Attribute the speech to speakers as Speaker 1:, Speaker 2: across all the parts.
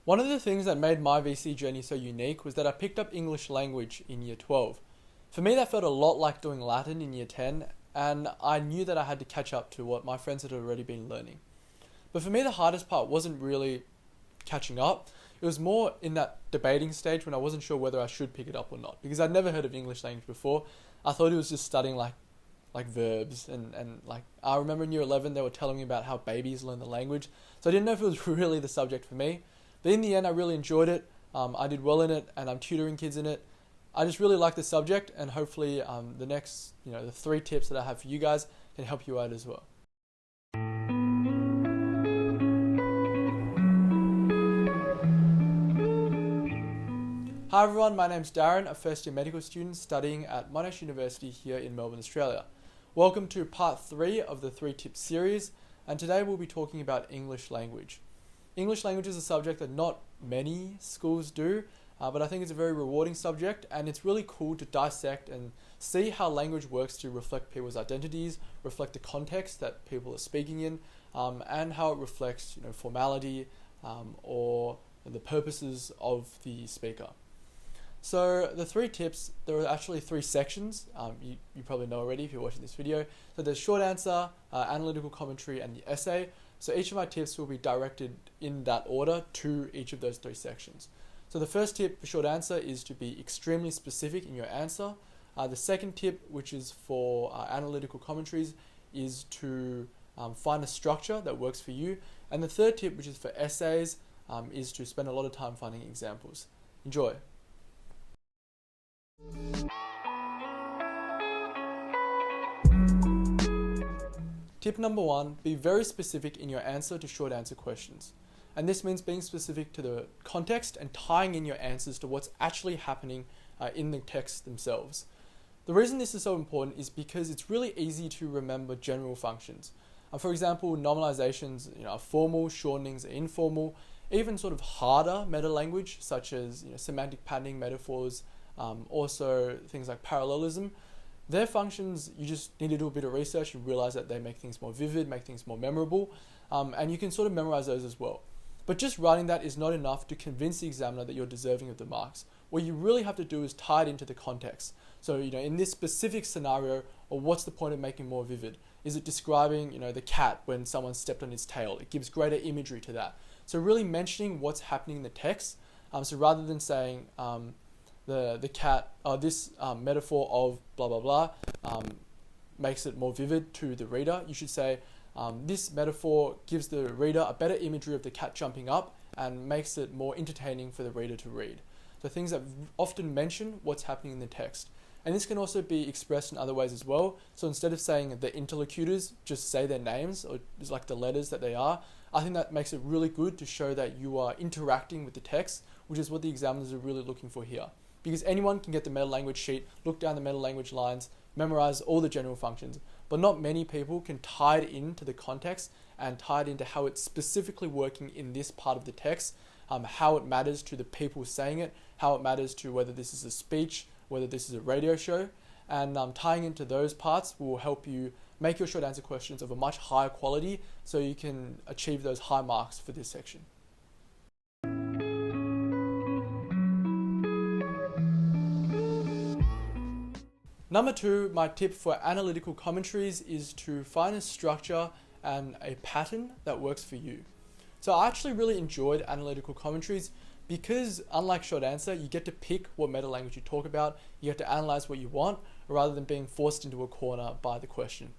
Speaker 1: One of the things that made my VCE journey so unique was that I picked up English language in year 12. For me, that felt a lot like doing Latin in year 10, and I knew that I had to catch up to what my friends had already been learning. But for me, the hardest part wasn't really catching up. It was more in that debating stage when I wasn't sure whether I should pick it up or not, because I'd never heard of English language before. I thought it was just studying like verbs and like I remember in year 11 they were telling me about how babies learn the language, so I didn't know if it was really the subject for me. But in the end, I really enjoyed it. I did well in it, and I'm tutoring kids in it. I just really like the subject, and hopefully the 3 tips that I have for you guys can help you out as well. Hi everyone, my name's Darren, a first year medical student studying at Monash University here in Melbourne, Australia. Welcome to part 3 of the 3 tips series, and today we'll be talking about English language. English language is a subject that not many schools do, but I think it's a very rewarding subject, and it's really cool to dissect and see how language works to reflect people's identities, reflect the context that people are speaking in, and how it reflects formality or the purposes of the speaker. So the 3 tips, there are actually 3 sections, you probably know already if you're watching this video. So there's short answer, analytical commentary, and the essay. So each of my tips will be directed in that order to each of those 3 sections. So the first tip for short answer is to be extremely specific in your answer. The second tip, which is for analytical commentaries, is to find a structure that works for you. And the third tip, which is for essays, is to spend a lot of time finding examples. Enjoy. Tip number 1, be very specific in your answer to short answer questions. And this means being specific to the context and tying in your answers to what's actually happening in the text themselves. The reason this is so important is because it's really easy to remember general functions. For example, normalizations are formal, shortenings are informal, even sort of harder meta language such as semantic patterning, metaphors, also things like parallelism. Their functions, you just need to do a bit of research and realize that they make things more vivid, make things more memorable, and you can sort of memorize those as well. But just writing that is not enough to convince the examiner that you're deserving of the marks. What you really have to do is tie it into the context. So, in this specific scenario, or what's the point of making more vivid? Is it describing, the cat when someone stepped on its tail? It gives greater imagery to that. So really mentioning what's happening in the text. So rather than saying, the cat, this metaphor of blah, blah, blah, makes it more vivid to the reader, you should say, this metaphor gives the reader a better imagery of the cat jumping up and makes it more entertaining for the reader to read. So things that often mention what's happening in the text. And this can also be expressed in other ways as well. So instead of saying the interlocutors, just say their names, or just like the letters that they are. I think that makes it really good to show that you are interacting with the text, which is what the examiners are really looking for here. Because anyone can get the meta language sheet, look down the meta language lines, memorize all the general functions, but not many people can tie it into the context and tie it into how it's specifically working in this part of the text, how it matters to the people saying it, how it matters to whether this is a speech, whether this is a radio show, and tying into those parts will help you make your short answer questions of a much higher quality so you can achieve those high marks for this section. Number 2, my tip for analytical commentaries is to find a structure and a pattern that works for you. So I actually really enjoyed analytical commentaries because, unlike short answer, you get to pick what meta language you talk about, you get to analyze what you want rather than being forced into a corner by the question.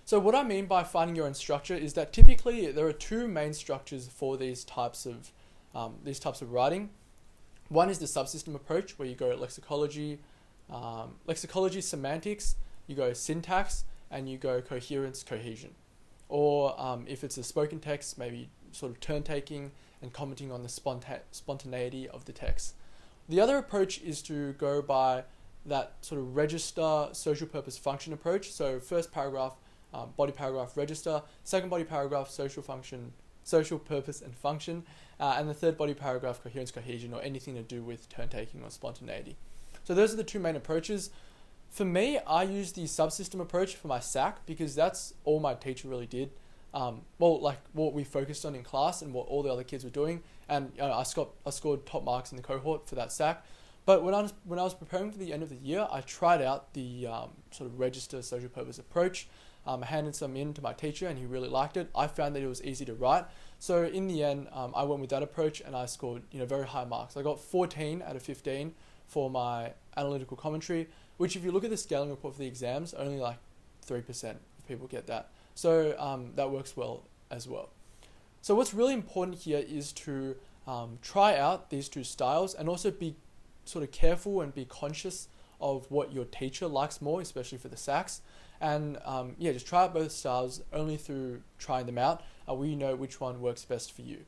Speaker 1: So what I mean by finding your own structure is that typically there are 2 main structures for these types of writing. One is the subsystem approach, where you go lexicology, semantics, you go syntax, and you go coherence, cohesion. Or if it's a spoken text, maybe sort of turn-taking and commenting on the spontaneity of the text. The other approach is to go by that sort of register, social purpose, function approach. So first paragraph, body paragraph, register, second body paragraph, social function, social purpose and function, and the third body paragraph, coherence, cohesion, or anything to do with turn-taking or spontaneity. So those are the 2 main approaches. For me, I use the subsystem approach for my SAC because that's all my teacher really did. like what we focused on in class and what all the other kids were doing. And I scored top marks in the cohort for that SAC. But when I was preparing for the end of the year, I tried out the sort of register social purpose approach. I handed some in to my teacher and he really liked it. I found that it was easy to write. So in the end, I went with that approach and I scored very high marks. I got 14 out of 15 for my analytical commentary, which if you look at the scaling report for the exams, only like 3% of people get that. So that works well as well. So what's really important here is to try out these two styles and also be sort of careful and be conscious of what your teacher likes more, especially for the SACs. And just try out both styles. Only through trying them out will you know which one works best for you.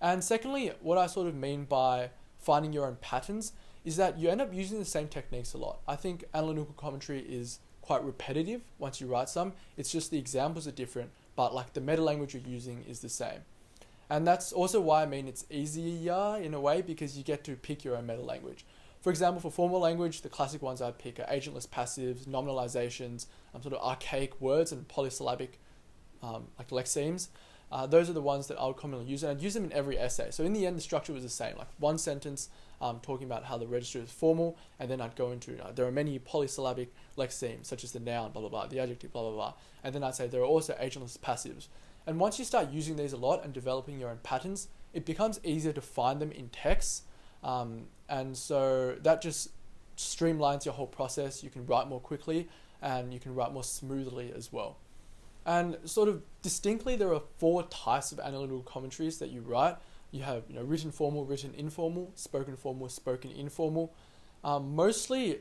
Speaker 1: And secondly, what I sort of mean by finding your own patterns is that you end up using the same techniques a lot. I think analytical commentary is quite repetitive once you write some. It's just the examples are different, but like the meta language you're using is the same. And that's also why I mean it's easier in a way, because you get to pick your own meta language. For example, for formal language, the classic ones I'd pick are agentless passives, nominalizations, sort of archaic words, and polysyllabic like lexemes. Those are the ones that I would commonly use, and I'd use them in every essay. So in the end, the structure was the same, like one sentence talking about how the register is formal, and then I'd go into, there are many polysyllabic lexemes, such as the noun, blah, blah, blah, the adjective, blah, blah, blah. And then I'd say there are also agentless passives. And once you start using these a lot and developing your own patterns, it becomes easier to find them in texts. And so that just streamlines your whole process. You can write more quickly and you can write more smoothly as well. And sort of distinctly, there are 4 types of analytical commentaries that you write. You have written formal, written informal, spoken formal, spoken informal. Mostly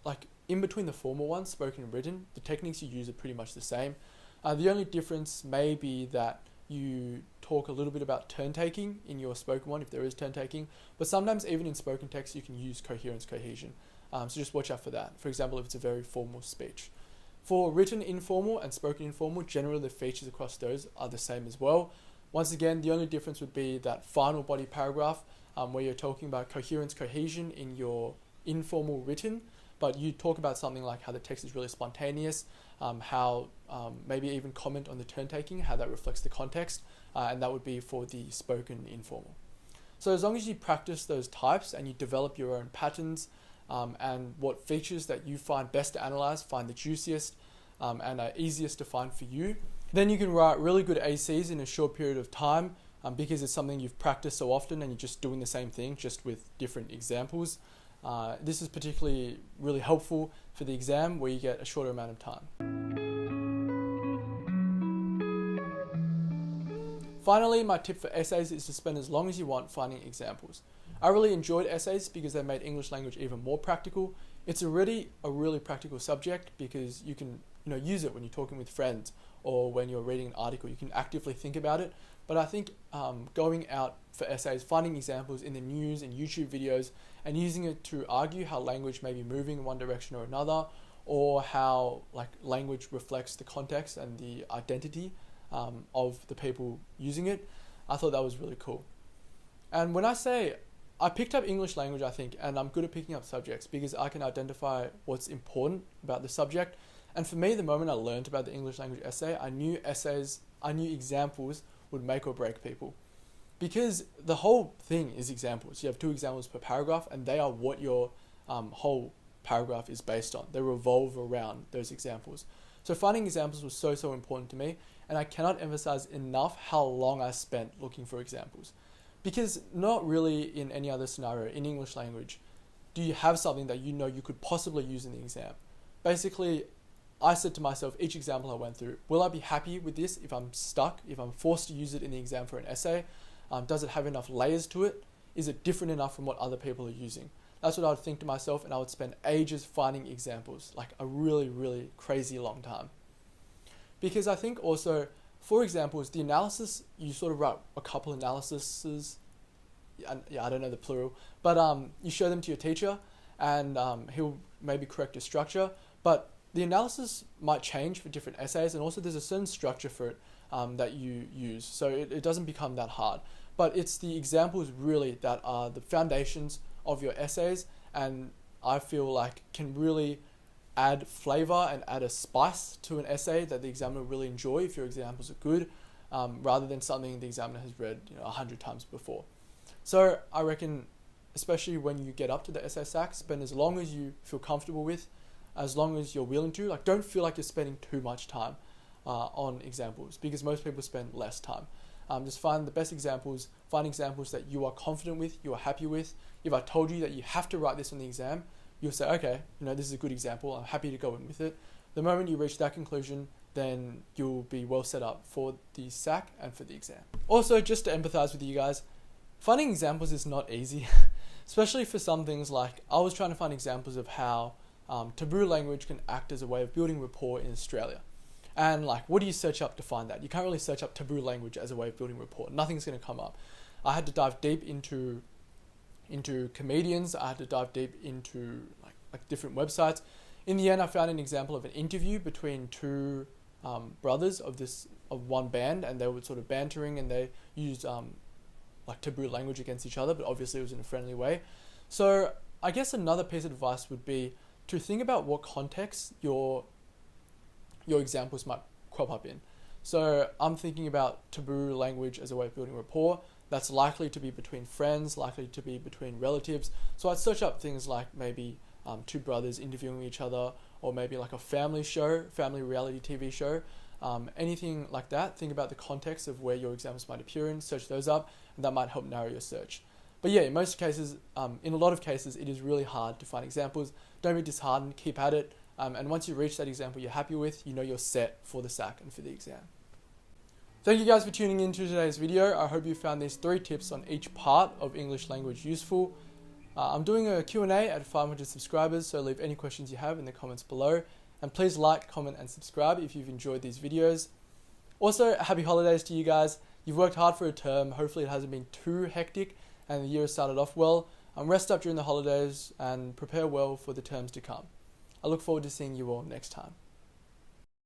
Speaker 1: like in between the formal ones, spoken and written, the techniques you use are pretty much the same. The only difference may be that you talk a little bit about turn taking in your spoken one, if there is turn taking, but sometimes even in spoken text you can use coherence, cohesion. So just watch out for that. For example, if it's a very formal speech. For written informal and spoken informal, generally the features across those are the same as well. Once again, the only difference would be that final body paragraph where you're talking about coherence, cohesion in your informal written, but you talk about something like how the text is really spontaneous, how maybe even comment on the turn taking, how that reflects the context, and that would be for the spoken informal. So as long as you practice those types and you develop your own patterns and what features that you find best to analyze, find the juiciest and are easiest to find for you, then you can write really good ACs in a short period of time because it's something you've practiced so often and you're just doing the same thing, just with different examples. This is particularly really helpful for the exam where you get a shorter amount of time. Finally, my tip for essays is to spend as long as you want finding examples. I really enjoyed essays because they made English language even more practical. It's already a really practical subject because you can use it when you're talking with friends or when you're reading an article. You can actively think about it. But I think going out for essays, finding examples in the news and YouTube videos and using it to argue how language may be moving in one direction or another, or how language reflects the context and the identity of the people using it, I thought that was really cool. And when I say I picked up English language, I think, and I'm good at picking up subjects because I can identify what's important about the subject. And for me, the moment I learned about the English language essay, I knew examples would make or break people. Because the whole thing is examples. You have 2 examples per paragraph, and they are what your whole paragraph is based on. They revolve around those examples. So finding examples was so important to me, and I cannot emphasize enough how long I spent looking for examples. Because not really in any other scenario in English language do you have something that you could possibly use in the exam. Basically, I said to myself, each example I went through, will I be happy with this if I'm stuck, if I'm forced to use it in the exam for an essay? Does it have enough layers to it? Is it different enough from what other people are using? That's what I would think to myself, and I would spend ages finding examples, like a really, really crazy long time. Because I think also, for examples, the analysis, you sort of write a couple analyses, I don't know the plural, but you show them to your teacher and he'll maybe correct your structure, but the analysis might change for different essays, and also there's a certain structure for it that you use, so it doesn't become that hard. But it's the examples really that are the foundations of your essays, and I feel like can really add flavor and add a spice to an essay that the examiner will really enjoy if your examples are good, rather than something the examiner has read 100 times before. So I reckon, especially when you get up to the essay sack, spend as long as you feel comfortable with, as long as you're willing to. Like, don't feel like you're spending too much time on examples, because most people spend less time. Just find the best examples, find examples that you are confident with, you are happy with. If I told you that you have to write this on the exam, you'll say, okay, this is a good example, I'm happy to go in with it. The moment you reach that conclusion, then you'll be well set up for the SAC and for the exam. Also, just to empathize with you guys, finding examples is not easy, especially for some things. Like, I was trying to find examples of how taboo language can act as a way of building rapport in Australia. And like, what do you search up to find that? You can't really search up taboo language as a way of building rapport. Nothing's going to come up. I had to dive deep into comedians. I had to dive deep into like different websites. In the end, I found an example of an interview between two brothers of one band, and they were sort of bantering, and they used like taboo language against each other, but obviously it was in a friendly way. So I guess another piece of advice would be to think about what context your examples might crop up in. So I'm thinking about taboo language as a way of building rapport. That's likely to be between friends, likely to be between relatives. So I'd search up things like maybe two brothers interviewing each other, or maybe like a family reality TV show, anything like that. Think about the context of where your examples might appear in, search those up, and that might help narrow your search. But yeah, in most cases, in a lot of cases, it is really hard to find examples. Don't be disheartened, keep at it. And once you reach that example you're happy with, you're set for the SAC and for the exam. Thank you guys for tuning in to today's video. I hope you found these 3 tips on each part of English language useful. I'm doing a Q&A at 500 subscribers, so leave any questions you have in the comments below. And please like, comment, and subscribe if you've enjoyed these videos. Also, happy holidays to you guys. You've worked hard for a term. Hopefully it hasn't been too hectic and the year has started off well. Rest up during the holidays and prepare well for the terms to come. I look forward to seeing you all next time.